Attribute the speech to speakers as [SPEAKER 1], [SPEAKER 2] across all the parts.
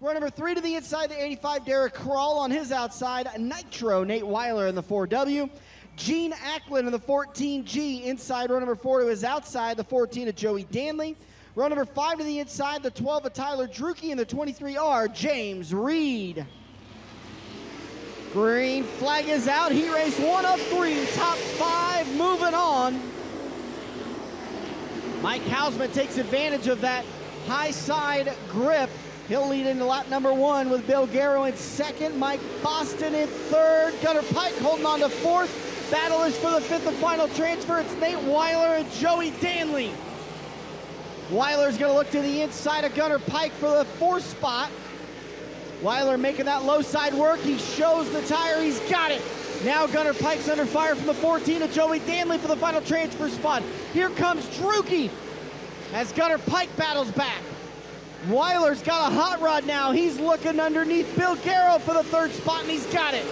[SPEAKER 1] Row number 3 to the inside, the 85, Derek Kroll on his outside. Nitro, Nate Weiler in the 4W. Gene Ackland in the 14G inside row number 4 to his outside, the 14 of Joey Danley. Row number 5 to the inside, the 12 of Tyler Drucke, and the 23R, James Reed. Green flag is out. Heat race 1 of 3, top 5 moving on. Mike Hausman takes advantage of that high side grip. He'll lead into lap number 1 with Bill Garrow in second, Mike Boston in third, Gunnar Pike holding on to fourth. Battle is for the 5th and final transfer. It's Nate Weiler and Joey Danley. Weiler's gonna look to the inside of Gunnar Pike for the 4th spot. Weiler making that low side work. He shows the tire, he's got it. Now Gunnar Pike's under fire from the 14 of Joey Danley for the final transfer spot. Here comes Drucke as Gunnar Pike battles back. Weiler's got a hot rod now. He's looking underneath Bill Garrow for the 3rd spot, and he's got it.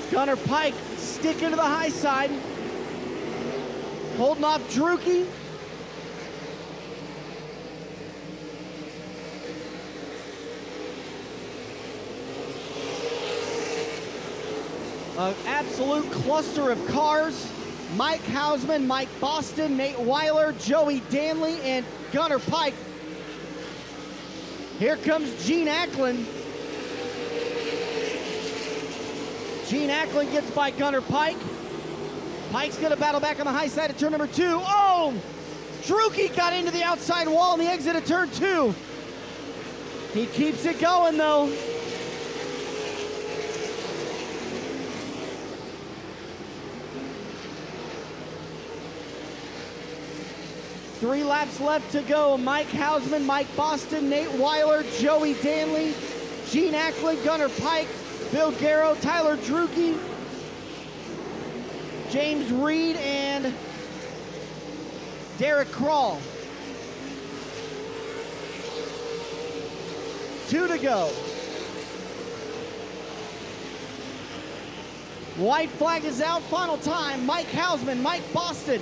[SPEAKER 1] Gunnar Pike sticking to the high side, holding off Drucke. An absolute cluster of cars. Mike Hausman, Mike Boston, Nate Weiler, Joey Danley, and Gunnar Pike. Here comes Gene Ackland. Gene Ackland gets by Gunnar Pike. Pike's gonna battle back on the high side of turn number 2. Oh! Drucke got into the outside wall on the exit of turn 2. He keeps it going though. Three laps left to go. Mike Hausman, Mike Boston, Nate Weiler, Joey Danley, Gene Ackland, Gunnar Pike, Bill Garrow, Tyler Drucke, James Reed, and Derek Kroll. 2 to go. White flag is out, final time. Mike Hausman, Mike Boston,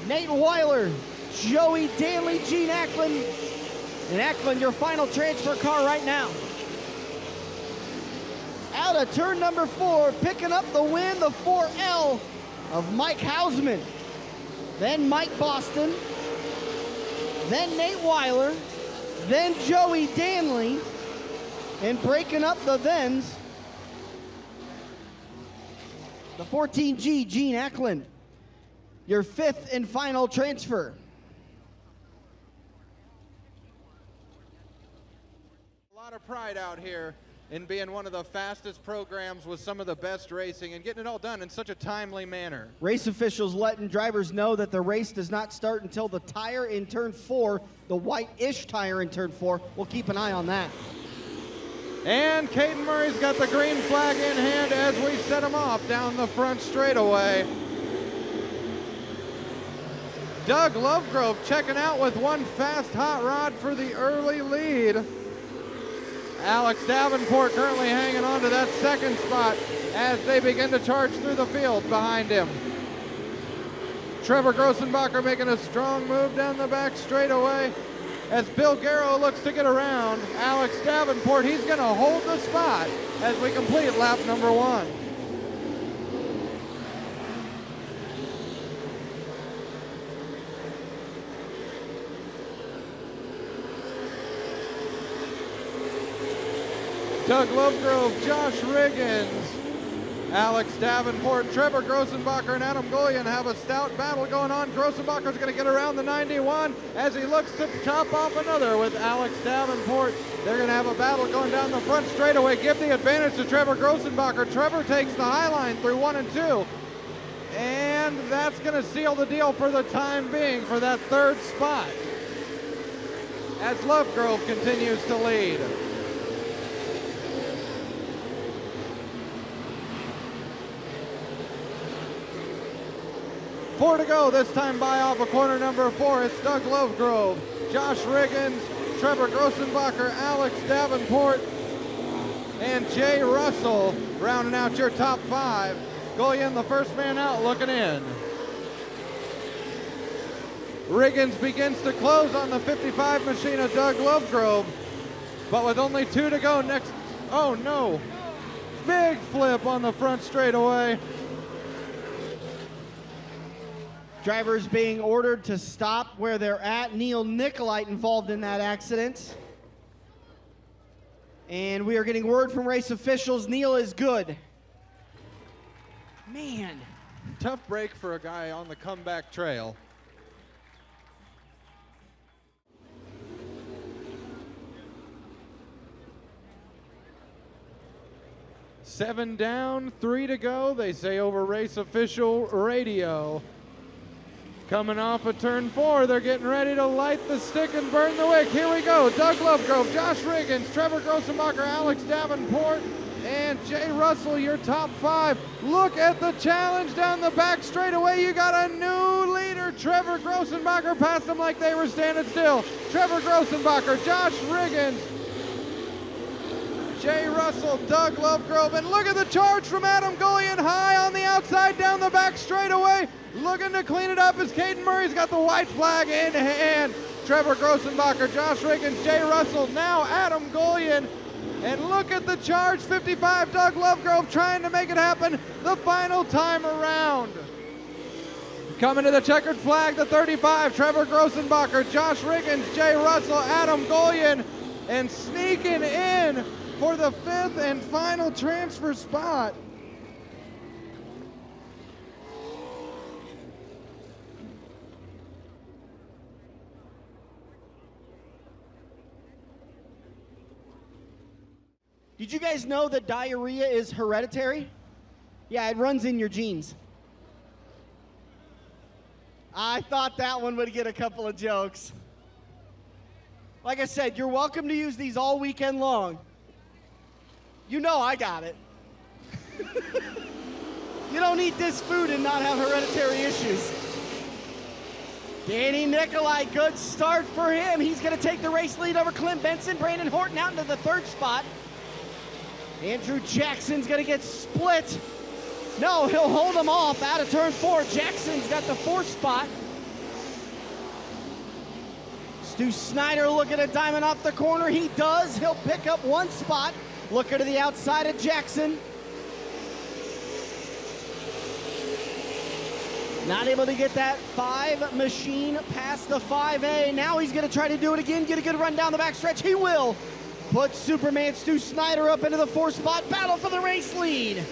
[SPEAKER 1] Nate Weiler, Joey Danley, Gene Ackland, and Ackland, your final transfer car right now. Out of turn number 4, picking up the win, the 4L of Mike Hausman. Then Mike Boston, then Nate Weiler, then Joey Danley, and breaking up the thens, the 14G, Gene Ackland. Your 5th and final transfer.
[SPEAKER 2] A lot of pride out here in being one of the fastest programs with some of the best racing and getting it all done in such a timely manner.
[SPEAKER 1] Race officials letting drivers know that the race does not start until the tire in turn 4, the white-ish tire in turn 4. We'll keep an eye on that.
[SPEAKER 2] And Caden Murray's got the green flag in hand as we set him off down the front straightaway. Doug Lovegrove checking out with one fast hot rod for the early lead. Alex Davenport currently hanging on to that 2nd spot as they begin to charge through the field behind him. Trevor Grossenbacher making a strong move down the back straightaway as Bill Garrow looks to get around Alex Davenport. He's going to hold the spot as we complete lap number 1. Doug Lovegrove, Josh Riggins, Alex Davenport, Trevor Grossenbacher, and Adam Golian have a stout battle going on. Grossenbacher's going to get around the 91 as he looks to top off another with Alex Davenport. They're going to have a battle going down the front straightaway. Give the advantage to Trevor Grossenbacher. Trevor takes the high line through 1 and 2. And that's going to seal the deal for the time being for that 3rd spot as Lovegrove continues to lead. Four to go, this time by off of corner number 4. It's Doug Lovegrove, Josh Riggins, Trevor Grossenbacher, Alex Davenport, and Jay Russell rounding out your top 5. Golian, the first man out, looking in. Riggins begins to close on the 55 machine of Doug Lovegrove. but with only 2 to go next. Oh no, big flip on the front straightaway.
[SPEAKER 1] Drivers being ordered to stop where they're at. Neil Nicolite involved in that accident. And we are getting word from race officials, Neil is good. Man.
[SPEAKER 2] Tough break for a guy on the comeback trail. Seven down, 3 to go, they say over race official radio. Coming off of turn 4, they're getting ready to light the stick and burn the wick. Here we go, Doug Lovegrove, Josh Riggins, Trevor Grossenbacher, Alex Davenport, and Jay Russell, your top 5. Look at the challenge down the back straightaway. You got a new leader. Trevor Grossenbacher passed them like they were standing still. Trevor Grossenbacher, Josh Riggins, Jay Russell, Doug Lovegrove, and look at the charge from Adam Gullion high on the outside down the back straightaway. Looking to clean it up as Caden Murray's got the white flag in hand. Trevor Grossenbacher, Josh Riggins, Jay Russell, now Adam Gullion. And look at the charge, 55, Doug Lovegrove trying to make it happen the final time around. Coming to the checkered flag, the 35, Trevor Grossenbacher, Josh Riggins, Jay Russell, Adam Gullion, and sneaking in for the 5th and final transfer spot.
[SPEAKER 1] Did you guys know that diarrhea is hereditary? Yeah, it runs in your genes. I thought that one would get a couple of jokes. Like I said, you're welcome to use these all weekend long. You know I got it. You don't eat this food and not have hereditary issues. Danny Nicolite, good start for him. He's going to take the race lead over Clint Benson. Brandon Horton out into the 3rd spot. Andrew Jackson's going to get split. No, he'll hold him off out of turn 4. Jackson's got the 4th spot. Stu Snyder looking at Diamond off the corner. He does. He'll pick up 1 spot. Looking to the outside of Jackson. Not able to get that 5 machine past the 5A. Now he's going to try to do it again, get a good run down the backstretch. He will. Put Superman Stu Snyder up into the 4th spot. Battle for the race lead.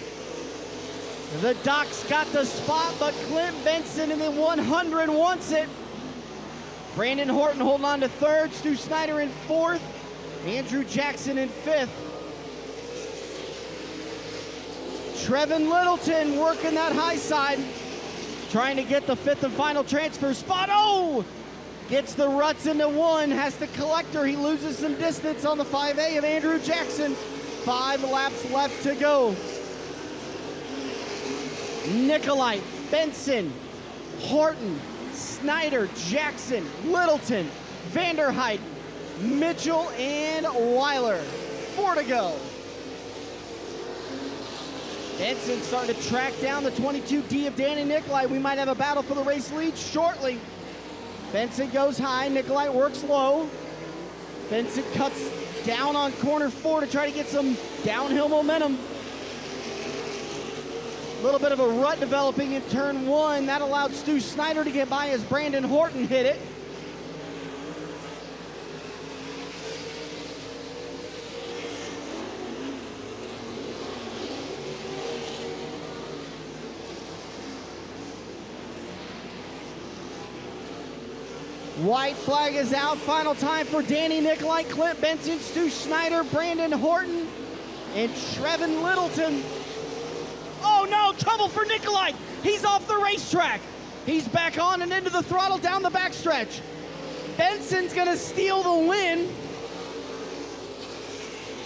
[SPEAKER 1] The Doc's got the spot, but Clint Benson in the 100 wants it. Brandon Horton holding on to 3rd. Stu Snyder in 4th. Andrew Jackson in 5th. Trevin Littleton working that high side. Trying to get the 5th and final transfer spot. Oh! Gets the ruts into 1, has to collect her. He loses some distance on the 5A of Andrew Jackson. 5 laps left to go. Nicolite, Benson, Horton, Snyder, Jackson, Littleton, Vanderhyde, Mitchell, and Weiler. 4 to go. Benson starting to track down the 22D of Danny Nicolite. We might have a battle for the race lead shortly. Benson goes high, Nicolite works low. Benson cuts down on corner 4 to try to get some downhill momentum. A little bit of a rut developing in turn 1. That allowed Stu Snyder to get by as Brandon Horton hit it. White flag is out. Final time for Danny Nicolite, Clint Benson, Stu Snyder, Brandon Horton, and Trevin Littleton. Oh no, trouble for Nicolite. He's off the racetrack. He's back on and into the throttle down the backstretch. Benson's gonna steal the win.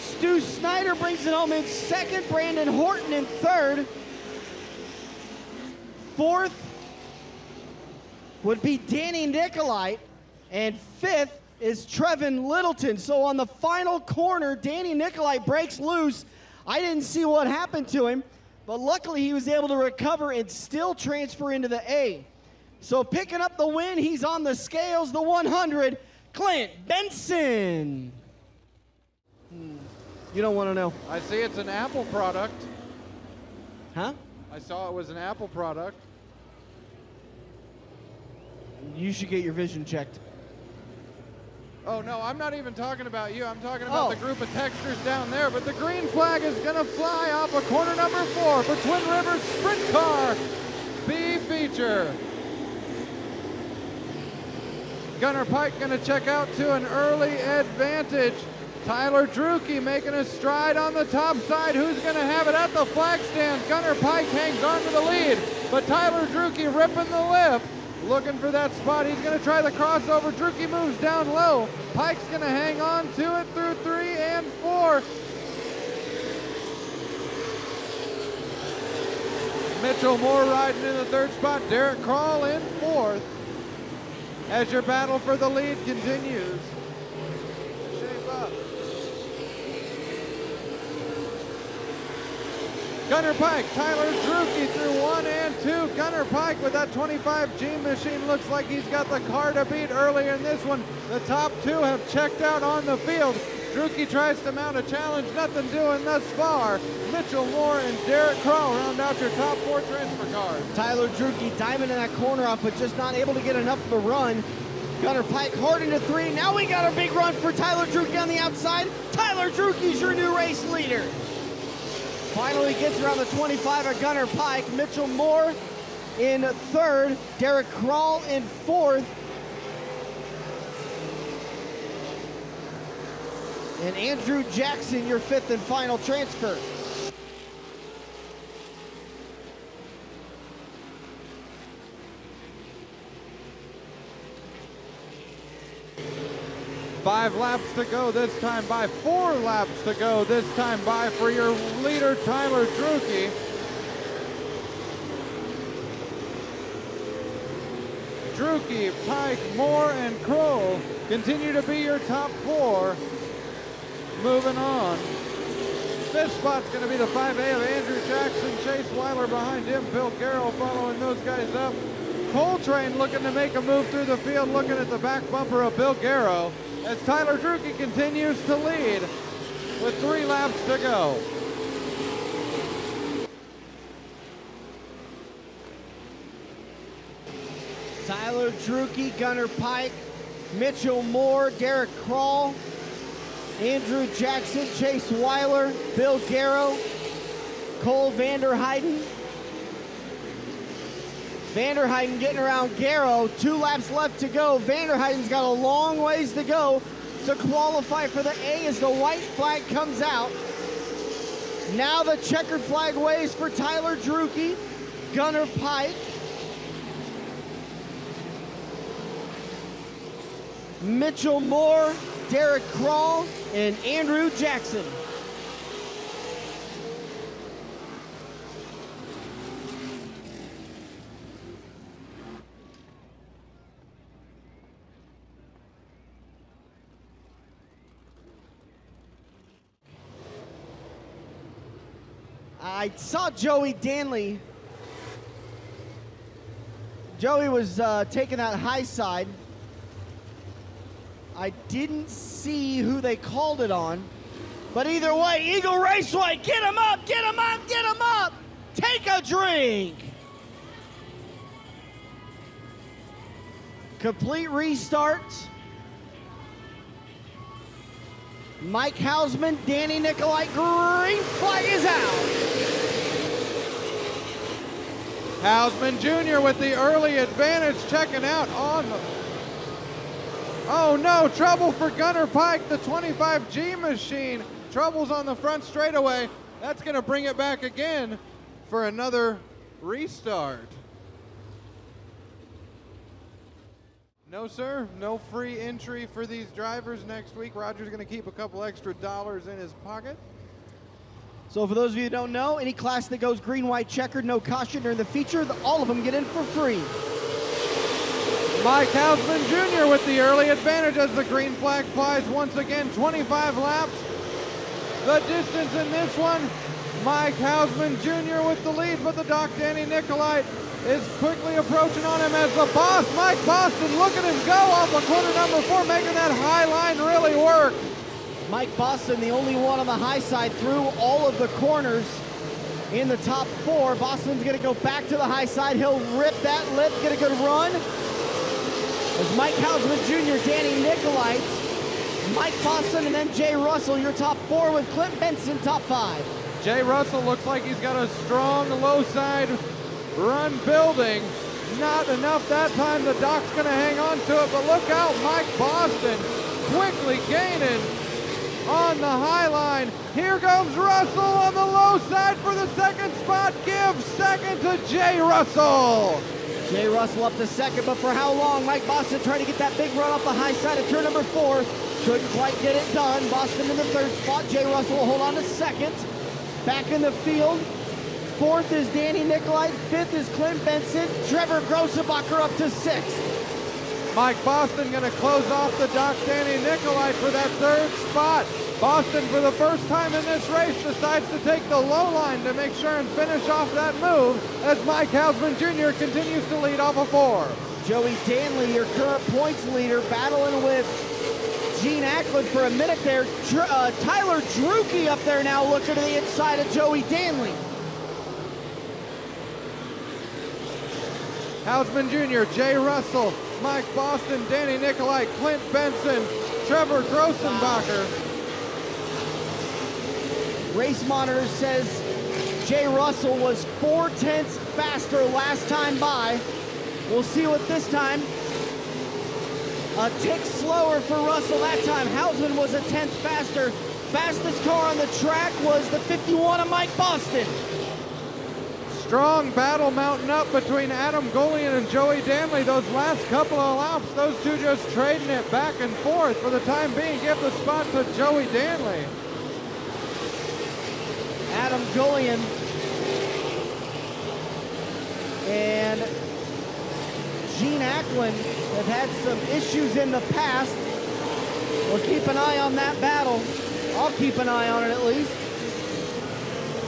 [SPEAKER 1] Stu Snyder brings it home in 2nd, Brandon Horton in 3rd. 4th would be Danny Nicolite, and 5th is Trevin Littleton. So on the final corner, Danny Nicolite breaks loose. I didn't see what happened to him, but luckily he was able to recover and still transfer into the A. So picking up the win, he's on the scales, the 100, Clint Benson. You don't want to know.
[SPEAKER 2] I see it's an Apple product.
[SPEAKER 1] Huh?
[SPEAKER 2] I saw it was an Apple product.
[SPEAKER 1] You should get your vision checked.
[SPEAKER 2] Oh, no, I'm not even talking about you. I'm talking about the group of texters down there. But the green flag is going to fly off of corner number 4 for Twin Rivers Sprint Car B feature. Gunnar Pike going to check out to an early advantage. Tyler Drucke making a stride on the top side. Who's going to have it at the flag stand? Gunnar Pike hangs on to the lead, but Tyler Drucke ripping the lip, looking for that spot. He's going to try the crossover. Drucke moves down low. Pike's going to hang on to it through 3 and 4. Mitchell Moore riding in the 3rd spot. Derek Krall in 4th. As your battle for the lead continues. Shape up. Gunnar Pike, Tyler Drucke through 1 and 2. Gunnar Pike with that 25G machine looks like he's got the car to beat early in this one. The top 2 have checked out on the field. Drucke tries to mount a challenge, nothing doing thus far. Mitchell Moore and Derek Krall round out your top 4 transfer cars.
[SPEAKER 1] Tyler Drucke diving in that corner off, but just not able to get enough of a run. Gunnar Pike hard into 3. Now we got a big run for Tyler Drucke on the outside. Tyler Drucke's your new race leader. Finally gets around the 25 at Gunnar Pike. Mitchell Moore in 3rd. Derek Krall in 4th. And Andrew Jackson, your 5th and final transfer.
[SPEAKER 2] Five laps to go this time by, 4 laps to go this time by for your leader, Tyler Drucke. Drucke, Pike, Moore, and Kroll continue to be your top 4. Moving on. 5th spot's going to be the 5A of Andrew Jackson, Chase Weiler behind him, Bill Garrow following those guys up. Coltrane looking to make a move through the field, looking at the back bumper of Bill Garrow as Tyler Drucke continues to lead with 3 laps to go.
[SPEAKER 1] Tyler Drucke, Gunnar Pike, Mitchell Moore, Derek Krall, Andrew Jackson, Chase Weiler, Bill Garrow, Cole Vanderheiden. Vanderheiden getting around Garrow. 2 laps left to go. Vanderheiden's got a long ways to go to qualify for the A as the white flag comes out. Now the checkered flag waves for Tyler Drucke, Gunnar Pike, Mitchell Moore, Derek Krall, and Andrew Jackson. I saw Joey Danley. Joey was taking that high side. I didn't see who they called it on. But either way, Eagle Raceway, get him up, get him up, get him up. Take a drink. Complete restart. Mike Hausman, Danny Nicolite, green flag is out.
[SPEAKER 2] Hausman Jr. with the early advantage, checking out on the... Oh no, trouble for Gunnar Pike, the 25G machine. Troubles on the front straightaway. That's gonna bring it back again for another restart. No, sir, no free entry for these drivers next week. Roger's gonna keep a couple extra dollars in his pocket.
[SPEAKER 1] So for those of you who don't know, any class that goes green, white, checkered, no caution during the feature, all of them get in for free.
[SPEAKER 2] Mike Hausman Jr. with the early advantage as the green flag flies once again, 25 laps. The distance in this one, Mike Hausman Jr. with the lead, but the Doc Danny Nicolite is quickly approaching on him as the boss, Mike Boston, look at him go off of corner number 4, making that high line really work.
[SPEAKER 1] Mike Boston, the only one on the high side through all of the corners in the top 4. Boston's gonna go back to the high side. He'll rip that lip, get a good run. As Mike Hausman Jr., Danny Nicolite, Mike Boston, and then Jay Russell, your top 4 with Clint Benson, top 5.
[SPEAKER 2] Jay Russell looks like he's got a strong low side run building. Not enough that time. The Doc's gonna hang on to it, but look out, Mike Boston quickly gaining on the high line. Here comes Russell on the low side for the second spot. Give second to Jay Russell.
[SPEAKER 1] Jay Russell up to second, but for how long? Mike Boston trying to get that big run off the high side of turn number 4. Couldn't quite get it done. Boston in the 3rd spot. Jay Russell will hold on to 2nd. Back in the field. 4th is Danny Nicolite. 5th is Clint Benson. Trevor Grossenbacher up to 6th.
[SPEAKER 2] Mike Boston gonna close off the Doc Danny Nicolite for that 3rd spot. Boston, for the first time in this race, decides to take the low line to make sure and finish off that move as Mike Hausman Jr. continues to lead off of 4.
[SPEAKER 1] Joey Danley, your current points leader, battling with Gene Ackland for a minute there. Tyler Drucke up there now looking to the inside of Joey Danley.
[SPEAKER 2] Hausman Jr., Jay Russell, Mike Boston, Danny Nicolite, Clint Benson, Trevor Grossenbacher.
[SPEAKER 1] Race Monitor says Jay Russell was 0.4 faster last time by. We'll see what this time. A tick slower for Russell that time. Hausman was a 10th faster. Fastest car on the track was the 51 of Mike Boston.
[SPEAKER 2] Strong battle mounting up between Adam Golian and Joey Danley. Those last couple of laps, those two just trading it back and forth. For the time being, give the spot to Joey Danley.
[SPEAKER 1] Adam Golian and Gene Ackland have had some issues in the past. We'll keep an eye on that battle. I'll keep an eye on it at least.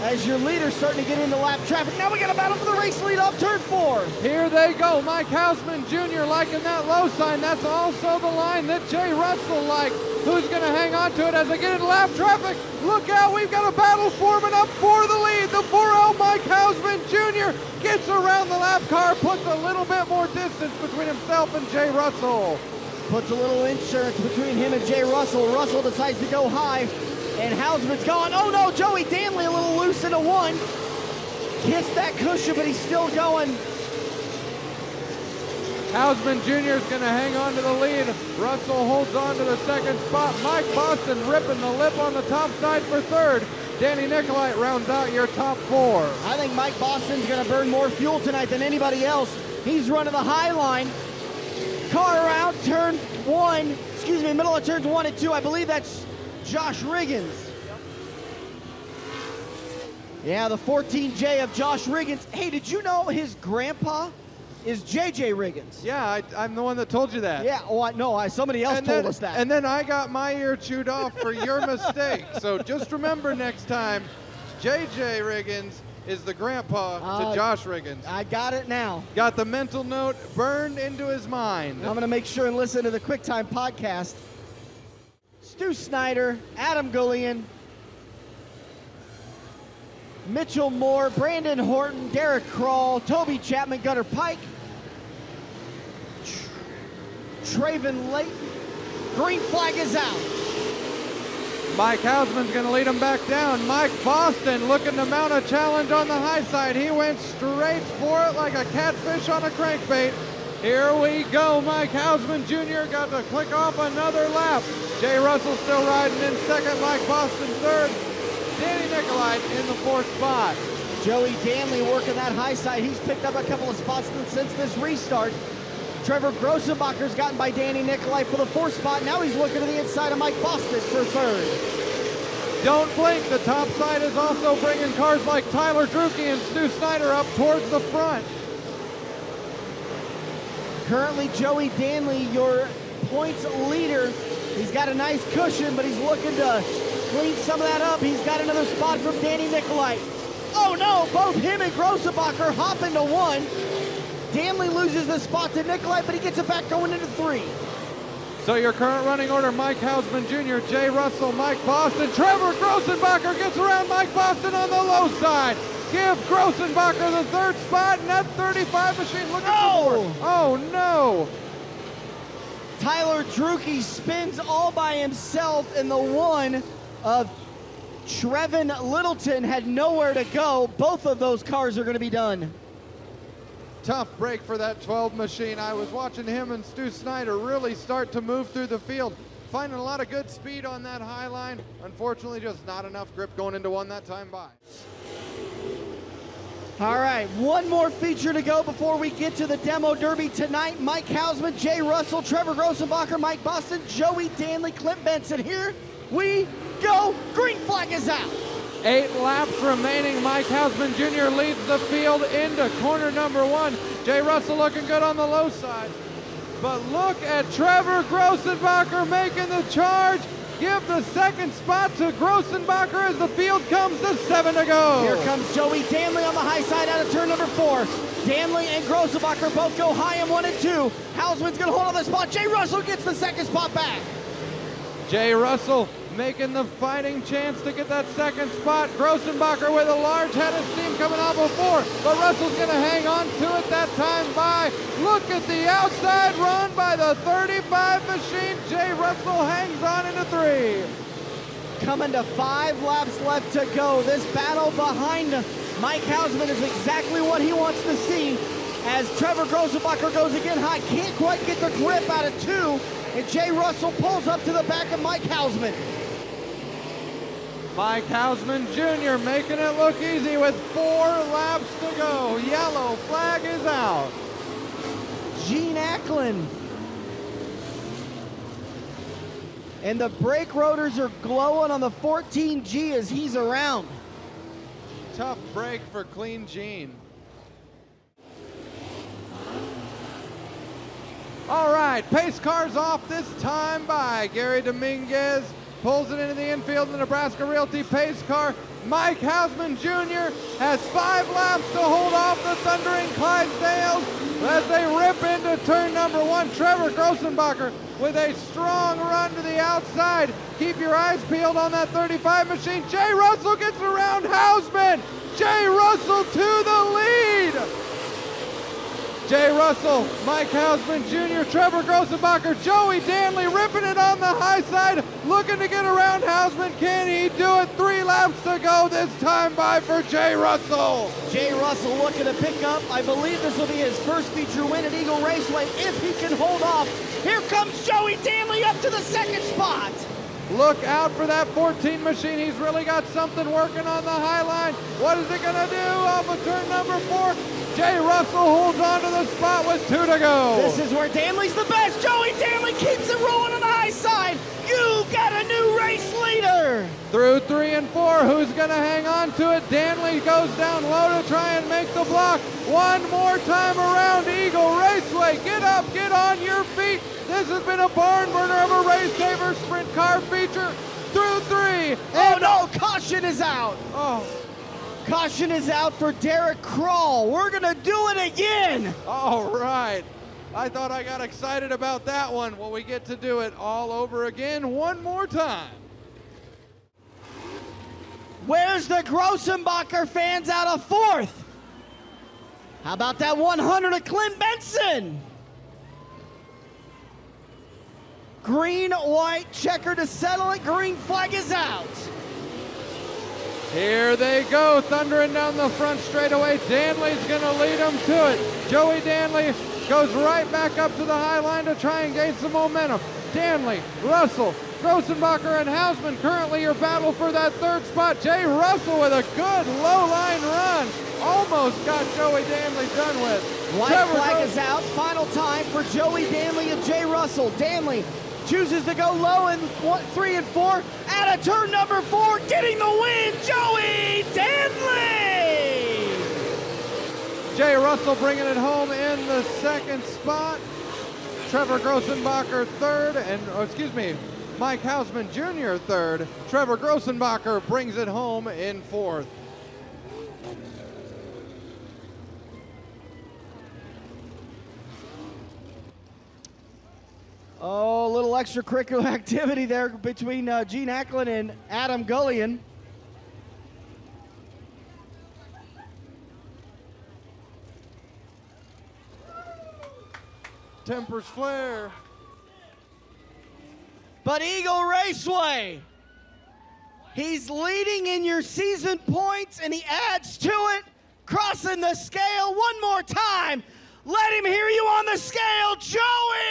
[SPEAKER 1] As your leader's starting to get into lap traffic. Now we got a battle for the race lead off turn 4.
[SPEAKER 2] Here they go. Mike Hausman Jr. liking that low sign. That's also the line that Jay Russell likes. Who's going to hang on to it as they get into lap traffic? Look out, we've got a battle forming up for the lead. The 4L Mike Hausman Jr. gets around the lap car, puts a little bit more distance between himself and Jay Russell.
[SPEAKER 1] Puts a little insurance between him and Jay Russell. Russell decides to go high. And Hausman's going, oh no, Joey Danley a little loose into 1. Kissed that cushion, but he's still going.
[SPEAKER 2] Hausman Jr. is going to hang on to the lead. Russell holds on to the 2nd spot. Mike Boston ripping the lip on the top side for 3rd. Danny Nicolite rounds out your top 4.
[SPEAKER 1] I think Mike Boston's going to burn more fuel tonight than anybody else. He's running the high line. Car around turn 1, excuse me, middle of turns 1 and 2. I believe that's Josh Riggins. Yeah, the 14J of Josh Riggins. Hey, did you know his grandpa is JJ Riggins?
[SPEAKER 2] Yeah, I'm the one that told you that.
[SPEAKER 1] Yeah, oh, no, somebody else told us that.
[SPEAKER 2] And then I got my ear chewed off for your mistake. So just remember next time, JJ Riggins is the grandpa to Josh Riggins.
[SPEAKER 1] I got it now.
[SPEAKER 2] Got the mental note burned into his mind.
[SPEAKER 1] I'm going to make sure and listen to the QuickTime podcast. Stu Snyder, Adam Golian, Mitchell Moore, Brandon Horton, Derek Krall, Toby Chapman, Gunnar Pike, Traven Layton. Green flag is out.
[SPEAKER 2] Mike Hausman's going to lead him back down. Mike Boston looking to mount a challenge on the high side. He went straight for it like a catfish on a crankbait. Here we go. Mike Hausman Jr. got to click off another lap. Jay Russell still riding in 2nd. Mike Boston 3rd. Danny Nicolite in the 4th spot.
[SPEAKER 1] Joey Danley working that high side. He's picked up a couple of spots since this restart. Trevor Grossenbacher's gotten by Danny Nicolite for the 4th spot. Now he's looking to the inside of Mike Boston for 3rd.
[SPEAKER 2] Don't blink. The top side is also bringing cars like Tyler Drucke and Stu Snyder up towards the front.
[SPEAKER 1] Currently, Joey Danley, your points leader. He's got a nice cushion, but he's looking to clean some of that up. He's got another spot from Danny Nicolite. Oh no, both him and Grossenbacher hop into 1. Danley loses the spot to Nicolite, but he gets it back going into 3.
[SPEAKER 2] So your current running order, Mike Hausman Jr., Jay Russell, Mike Boston, Trevor Grossenbacher gets around Mike Boston on the low side. Give Grossenbacher the third spot, and that 35 machine looking for. Oh no!
[SPEAKER 1] Tyler Drucke spins all by himself, and the one of Trevin Littleton had nowhere to go. Both of those cars are going to be done.
[SPEAKER 2] Tough break for that 12 machine. I was watching him and Stu Snyder really start to move through the field, finding a lot of good speed on that high line. Unfortunately, just not enough grip going into one that time by.
[SPEAKER 1] All right, one more feature to go before we get to the demo derby tonight. Mike Hausman, Jay Russell, Trevor Grossenbacher, Mike Boston, Joey Danley, Clint Benson. Here we go. Green flag is out.
[SPEAKER 2] 8 laps remaining. Mike Hausman Jr. leads the field into corner number 1. Jay Russell looking good on the low side. But look at Trevor Grossenbacher making the charge. Give the second spot to Grossenbacher as the field comes to 7 to go.
[SPEAKER 1] Here comes Joey Danley on the high side out of turn number 4. Danley and Grossenbacher both go high in 1 and 2. Hausman's gonna hold on the spot. Jay Russell gets the second spot back.
[SPEAKER 2] Jay Russell making the fighting chance to get that second spot. Grossenbacher with a large head of steam coming off of 4, but Russell's gonna hang on to it that time by. Look at the outside run by the 35 machine. Jay Russell hangs on into 3.
[SPEAKER 1] Coming to 5 laps left to go. This battle behind Mike Hausman is exactly what he wants to see as Trevor Grossenbacher goes again high. Can't quite get the grip out of 2, and Jay Russell pulls up to the back of Mike Hausman.
[SPEAKER 2] Mike Hausman Jr. making it look easy with 4 laps to go. Yellow flag is out.
[SPEAKER 1] Gene Ackland. And the brake rotors are glowing on the 14G as he's around.
[SPEAKER 2] Tough break for Clean Gene. All right, pace cars off this time by Gary Dominguez. Pulls it into the infield, the Nebraska Realty pace car. Mike Hausman Jr. has 5 laps to hold off the thundering Clydesdales as they rip into turn number 1. Trevor Grossenbacher with a strong run to the outside. Keep your eyes peeled on that 35 machine. Jay Russell gets around Hausman. Jay Russell to the lead. Jay Russell, Mike Hausman Jr., Trevor Grossenbacher, Joey Danley ripping it on the high side, looking to get around Hausman. Can he do it? 3 laps to go this time by for Jay Russell.
[SPEAKER 1] Jay Russell looking to pick up, I believe this will be his first feature win at Eagle Raceway if he can hold off. Here comes Joey Danley up to the second spot.
[SPEAKER 2] Look out for that 14 machine. He's really got something working on the high line. What is it gonna do off of turn number 4? Jay Russell holds on to the spot with 2 to go.
[SPEAKER 1] This is where Danley's the best. Joey Danley keeps it rolling on the high side. You've got a new race leader.
[SPEAKER 2] Through 3 and 4, who's gonna hang on to it? Danley goes down low to try and make the block. One more time around Eagle Raceway. Get up, get on your feet. This has been a barn burner of a RaceSaver Sprint Car feature. Through 3.
[SPEAKER 1] Oh no, caution is out.
[SPEAKER 2] Oh.
[SPEAKER 1] Caution is out for Derek Kroll. We're gonna do it again.
[SPEAKER 2] All right. I thought I got excited about that one. Well, we get to do it all over again one more time.
[SPEAKER 1] Where's the Grossenbacher fans out of 4th? How about that 100 of Clint Benson? Green, white, checker to settle it. Green flag is out.
[SPEAKER 2] Here they go, thundering down the front straightaway. Danley's gonna lead them to it. Joey Danley goes right back up to the high line to try and gain some momentum. Danley, Russell, Grossenbacher, and Hausman currently your battle for that 3rd spot. Jay Russell with a good low line run. Almost got Joey Danley done with.
[SPEAKER 1] White flag is out. Final time for Joey Danley and Jay Russell. Danley chooses to go low in 3 and 4. Out of turn number 4, getting the win, Joey Danley!
[SPEAKER 2] Jay Russell bringing it home in the 2nd spot. Trevor Grossenbacher 3rd, and Mike Hausman Jr. 3rd. Trevor Grossenbacher brings it home in 4th.
[SPEAKER 1] Oh, a little extracurricular activity there between Gene Eklund and Adam Gullion.
[SPEAKER 2] Tempers flare.
[SPEAKER 1] But Eagle Raceway, he's leading in your season points, and he adds to it, crossing the scale one more time. Let him hear you on the scale, Joey!